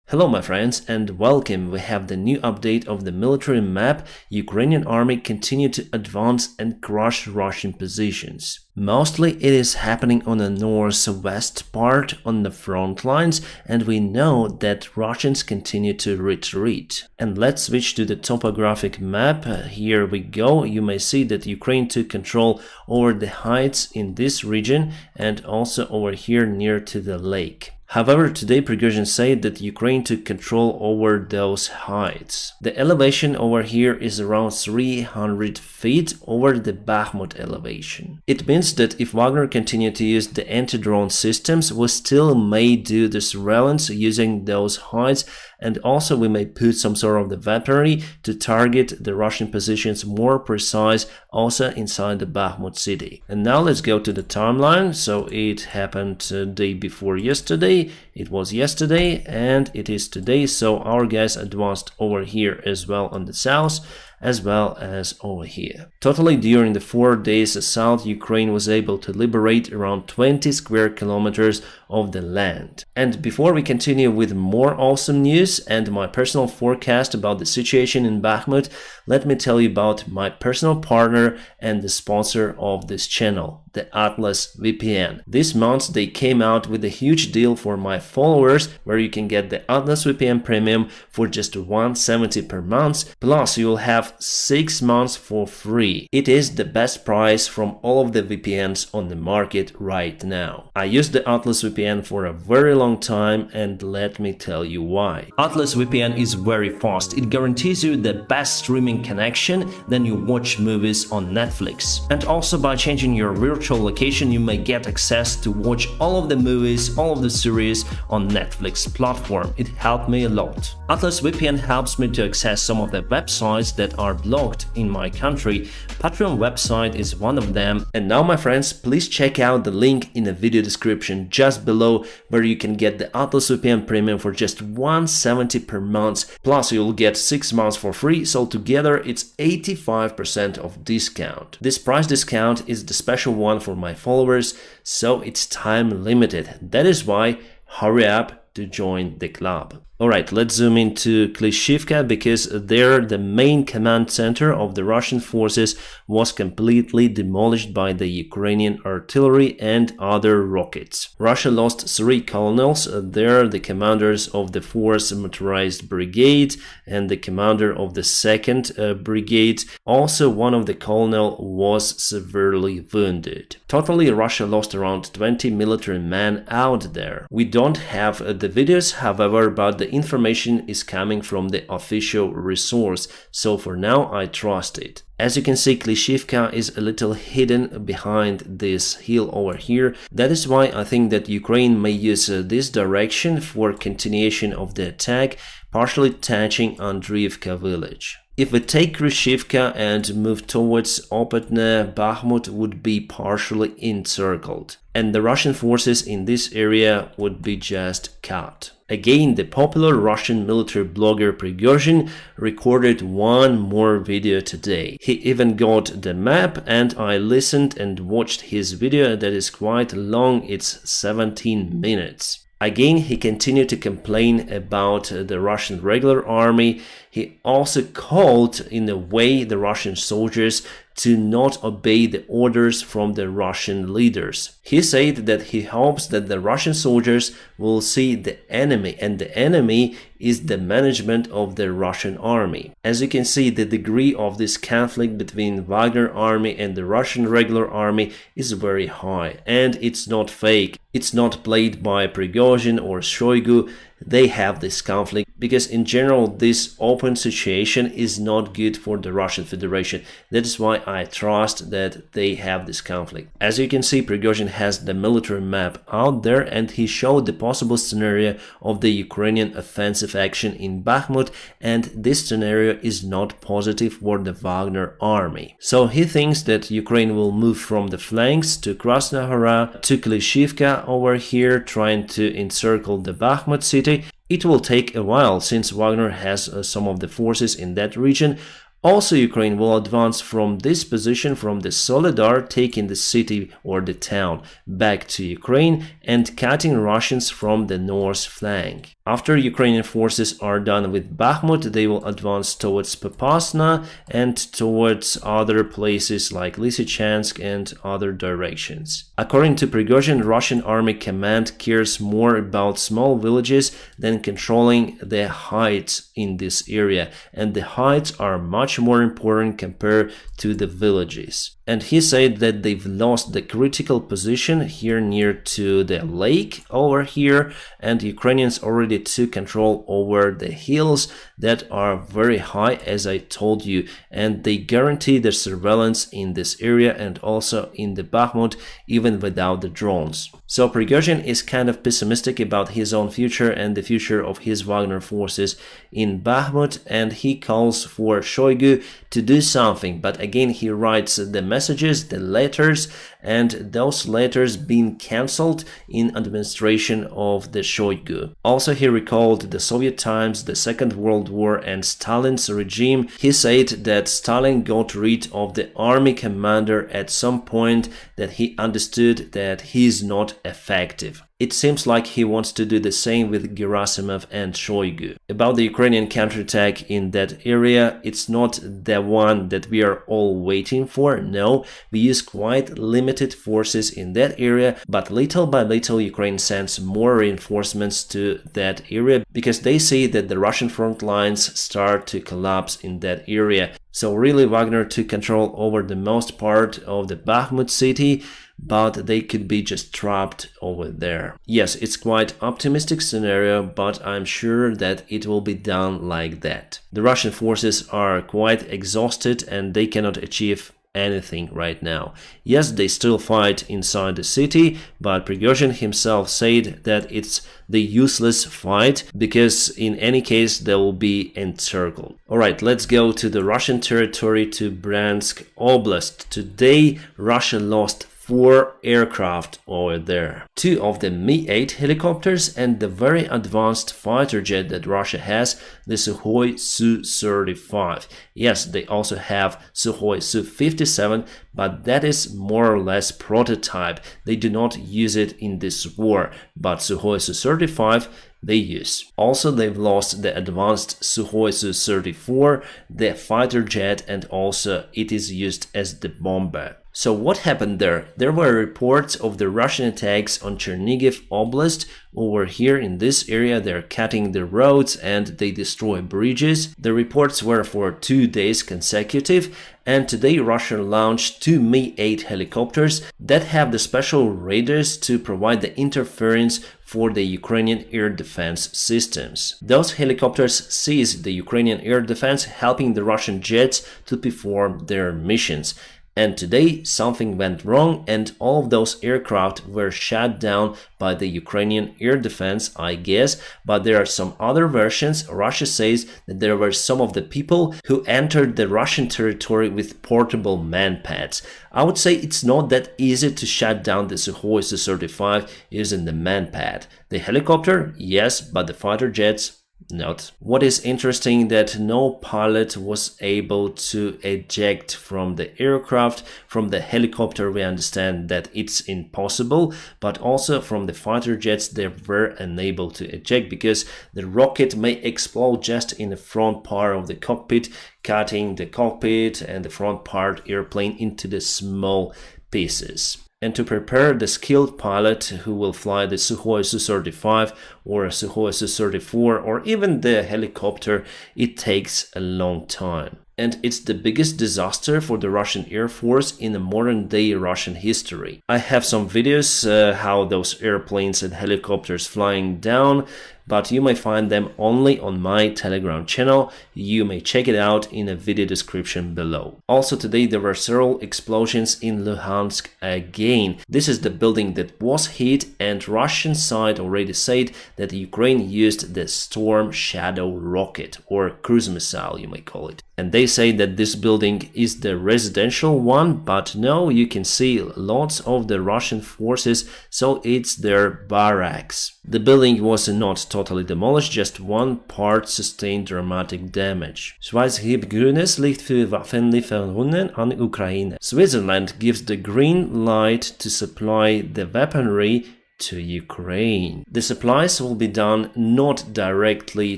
Hello my friends and welcome. We have the new update of the military map. Ukrainian army continue to advance and crush Russian positions. Mostly it is happening on the northwest part on the front lines, and we know that Russians continue to retreat. And let's switch to the topographic map. Here we go. You may see that Ukraine took control over the heights in this region and also over here near to the lake. However, today Prygozhyn said that Ukraine took control over those heights. The elevation over here is around 300 feet over the Bakhmut elevation. It means that if Wagner continue to use the anti-drone systems, we still may do the surveillance using those heights, and also we may put some sort of the weaponry to target the Russian positions more precise also inside the Bakhmut city. And now let's go to the timeline. So it happened day before yesterday, it was yesterday, and it is today. So our guys advanced over here as well on the south, as well as over here. Totally during the 4 days assault, Ukraine was able to liberate around 20 square kilometers of the land. And before we continue with more awesome news and my personal forecast about the situation in Bakhmut, let me tell you about my personal partner and the sponsor of this channel, the Atlas VPN. This month they came out with a huge deal for my followers where you can get the Atlas VPN Premium for just $170 per month, plus you will have 6 months for free. It is the best price from all of the VPNs on the market right now. I use the Atlas VPN for a very long time, and let me tell you why. Atlas VPN is very fast. It guarantees you the best streaming connection, then you watch movies on Netflix. And also by changing your virtual location you may get access to watch all of the movies, all of the series on Netflix platform. It helped me a lot. Atlas VPN helps me to access some of the websites that are blocked in my country. Patreon website is one of them. And now my friends, please check out the link in the video description just below where you can get the Atlas VPN Premium for just $170 per month, plus you'll get 6 months for free, so together it's 85% of discount. This price discount is the special one for my followers, so it's time limited. That is why hurry up to join the club. Alright, let's zoom into Klishivka, because there the main command center of the Russian forces was completely demolished by the Ukrainian artillery and other rockets. Russia lost 3 colonels there, the commanders of the 4th motorized brigade and the commander of the 2nd brigade. Also, one of the colonel was severely wounded. Totally, Russia lost around 20 military men out there. We don't have the videos, however, but the information is coming from the official resource, so for now I trust it. As you can see, Klishivka is a little hidden behind this hill over here. That is why I think that Ukraine may use this direction for continuation of the attack, partially touching Andriivka village. If we take Klishivka and move towards Opetne, Bakhmut would be partially encircled, and the Russian forces in this area would be just cut. Again, the popular Russian military blogger Prygozhyn recorded one more video today. He even got the map, and I listened and watched his video that is quite long, it's 17 minutes. Again, he continued to complain about the Russian regular army. He also called in a way the Russian soldiers to not obey the orders from the Russian leaders. He said that he hopes that the Russian soldiers will see the enemy, and the enemy is the management of the Russian army. As you can see, the degree of this conflict between Wagner army and the Russian regular army is very high, and it's not fake. It's not played by Prygozhyn or Shoigu. They have this conflict because in general this open situation is not good for the Russian Federation. That is why I trust that they have this conflict. As you can see, Prygozhyn has the military map out there, and he showed the possible scenario of the Ukrainian offensive action in Bakhmut, and this scenario is not positive for the Wagner army. So he thinks that Ukraine will move from the flanks to Krasnohora to Klishivka over here, trying to encircle the Bakhmut city. It will take a while since Wagner has some of the forces in that region. Also, Ukraine will advance from this position from the Soledar, taking the city or the town back to Ukraine and cutting Russians from the north flank. After Ukrainian forces are done with Bakhmut, they will advance towards Popasna and towards other places like Lysychansk and other directions. According to Prygozhyn, Russian army command cares more about small villages than controlling the heights in this area, and the heights are much more important compared to the villages. And he said that they've lost the critical position here near to the lake over here, and Ukrainians already took control over the hills that are very high, as I told you, and they guarantee the surveillance in this area and also in the Bakhmut even without the drones. So Prygozhyn is kind of pessimistic about his own future and the future of his Wagner forces in Bakhmut, and he calls for Shoigu to do something, but again he writes the messages, the letters, and those letters being cancelled in administration of the Shoigu. Also he recalled the Soviet times, the Second World War and Stalin's regime. He said that Stalin got rid of the army commander at some point, that he understood that he is not effective. It seems like he wants to do the same with Gerasimov and Shoigu. About the Ukrainian counterattack in that area, it's not the one that we are all waiting for. No, we use quite limited forces in that area, but little by little Ukraine sends more reinforcements to that area because they see that the Russian front lines start to collapse in that area. So really Wagner took control over the most part of the Bakhmut city, but they could be just trapped over there. Yes, it's quite optimistic scenario, but I'm sure that it will be done like that. The Russian forces are quite exhausted and they cannot achieve anything right now. Yes, they still fight inside the city, but Prygozhyn himself said that it's the useless fight because in any case they will be encircled. Alright, let's go to the Russian territory, to Bryansk Oblast. Today Russia lost 4 aircraft over there. 2 of the Mi-8 helicopters and the very advanced fighter jet that Russia has, the Sukhoi Su-35. Yes, they also have Sukhoi Su-57, but that is more or less prototype. They do not use it in this war, but Sukhoi Su-35 they use. Also, they've lost the advanced Sukhoi Su-34, the fighter jet, and also it is used as the bomber. So what happened there? There were reports of the Russian attacks on Chernihiv Oblast. Over here in this area they're cutting the roads and they destroy bridges. The reports were for 2 days consecutive, and today Russia launched 2 Mi-8 helicopters that have the special radars to provide the interference for the Ukrainian air defense systems. Those helicopters seize the Ukrainian air defense, helping the Russian jets to perform their missions. And today something went wrong and all of those aircraft were shot down by the Ukrainian air defense, I guess, but there are some other versions. Russia says that there were some of the people who entered the Russian territory with portable manpads. I would say it's not that easy to shut down the Sukhoi Su-35 using the manpad. The helicopter, yes, but the fighter jets, not. What is interesting that no pilot was able to eject from the aircraft. From the helicopter we understand that it's impossible, but also from the fighter jets they were unable to eject because the rocket may explode just in the front part of the cockpit, cutting the cockpit and the front part airplane into the small pieces. And to prepare the skilled pilot who will fly the Sukhoi Su-35 or Sukhoi Su-34 or even the helicopter, it takes a long time. And it's the biggest disaster for the Russian Air Force in the modern-day Russian history. I have some videos how those airplanes and helicopters flying down, but you may find them only on my Telegram channel. You may check it out in a video description below. Also today there were several explosions in Luhansk again. This is the building that was hit, and Russian side already said that Ukraine used the Storm Shadow rocket or cruise missile, you may call it. And they say that this building is the residential one, but no, you can see lots of the Russian forces, so it's their barracks. The building was not totally demolished, just one part sustained dramatic damage. Schweiz liegt für Waffenlieferungen an Ukraine. Switzerland gives the green light to supply the weaponry to Ukraine. The supplies will be done not directly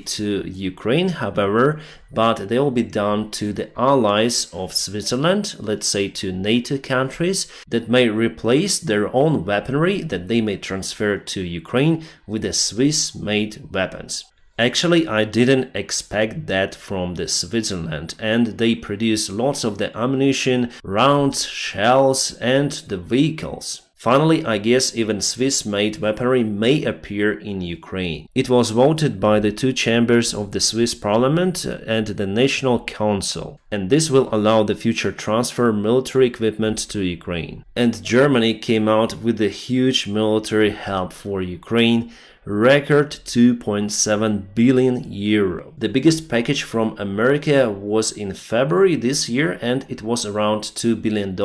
to Ukraine, however, but they will be done to the allies of Switzerland, let's say to NATO countries, that may replace their own weaponry that they may transfer to Ukraine with the Swiss-made weapons. Actually, I didn't expect that from the Switzerland, and they produce lots of the ammunition, rounds, shells, and the vehicles. Finally, I guess even Swiss-made weaponry may appear in Ukraine. It was voted by the two chambers of the Swiss parliament and the National Council, and this will allow the future transfer of military equipment to Ukraine. And Germany came out with a huge military help for Ukraine, record 2.7 billion euro. The biggest package from America was in February this year and it was around $2 billion.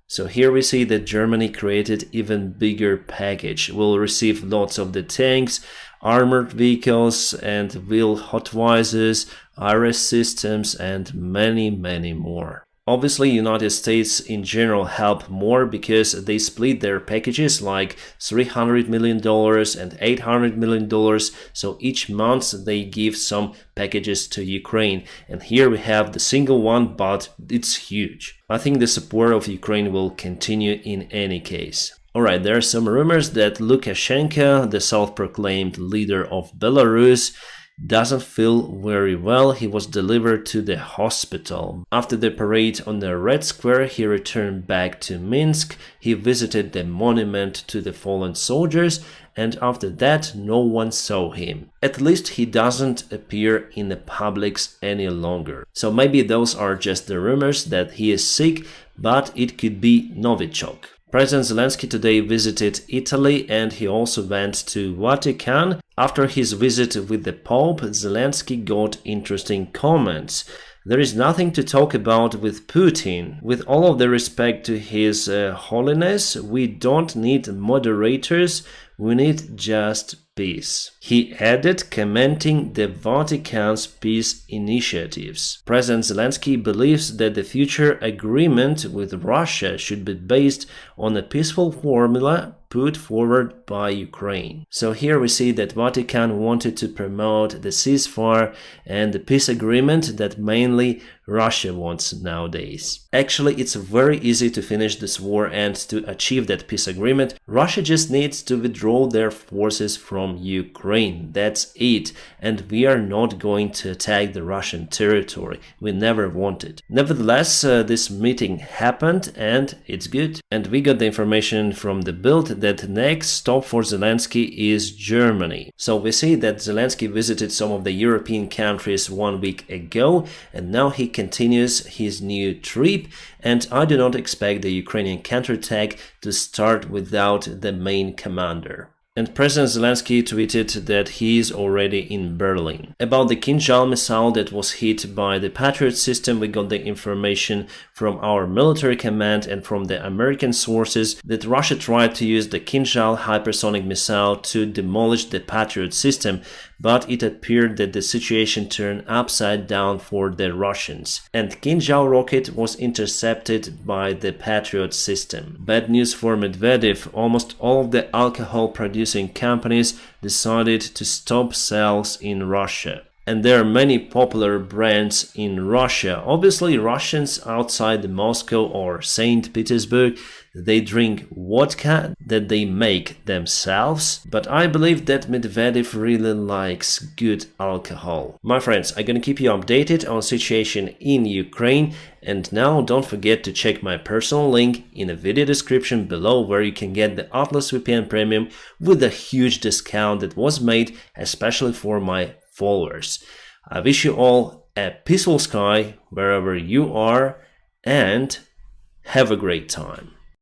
So here we see that Germany created even bigger package. We'll receive lots of the tanks, armored vehicles and wheel hotvisors, IRS systems and many more. Obviously, United States in general help more because they split their packages like $300 million and $800 million, so each month they give some packages to Ukraine. And here we have the single one, but it's huge. I think the support of Ukraine will continue in any case. Alright, there are some rumors that Lukashenko, the self-proclaimed leader of Belarus, doesn't feel very well. He was delivered to the hospital. After the parade on the Red Square, he returned back to Minsk. He visited the monument to the fallen soldiers, and after that no one saw him. At least he doesn't appear in the publics any longer. So maybe those are just the rumors that he is sick, but it could be Novichok. President Zelensky today visited Italy and he also went to Vatican. After his visit with the Pope, Zelensky got interesting comments. There is nothing to talk about with Putin. With all of the respect to His Holiness, we don't need moderators, we need just peace. He added, commenting the Vatican's peace initiatives. President Zelensky believes that the future agreement with Russia should be based on a peaceful formula put forward by Ukraine. So here we see that Vatican wanted to promote the ceasefire and the peace agreement that mainly Russia wants nowadays. Actually, it's very easy to finish this war and to achieve that peace agreement. Russia just needs to withdraw their forces from Ukraine. That's it. And we are not going to attack the Russian territory. We never wanted. Nevertheless, this meeting happened and it's good. And we got the information from the Bild that next stop for Zelensky is Germany. So we see that Zelensky visited some of the European countries 1 week ago and now he continues his new trip, and I do not expect the Ukrainian counterattack to start without the main commander. And President Zelensky tweeted that he is already in Berlin. About the Kinzhal missile that was hit by the Patriot system, we got the information from our military command and from the American sources that Russia tried to use the Kinzhal hypersonic missile to demolish the Patriot system, but it appeared that the situation turned upside down for the Russians. And Kinzhal rocket was intercepted by the Patriot system. Bad news for Medvedev, almost all of the alcohol producing companies decided to stop sales in Russia. And there are many popular brands in Russia. Obviously, Russians outside Moscow or St. Petersburg, they drink vodka that they make themselves. But I believe that Medvedev really likes good alcohol. My friends, I'm gonna keep you updated on situation in Ukraine. And now don't forget to check my personal link in the video description below where you can get the Atlas VPN Premium with a huge discount that was made especially for my followers. I wish you all a peaceful sky wherever you are and have a great time.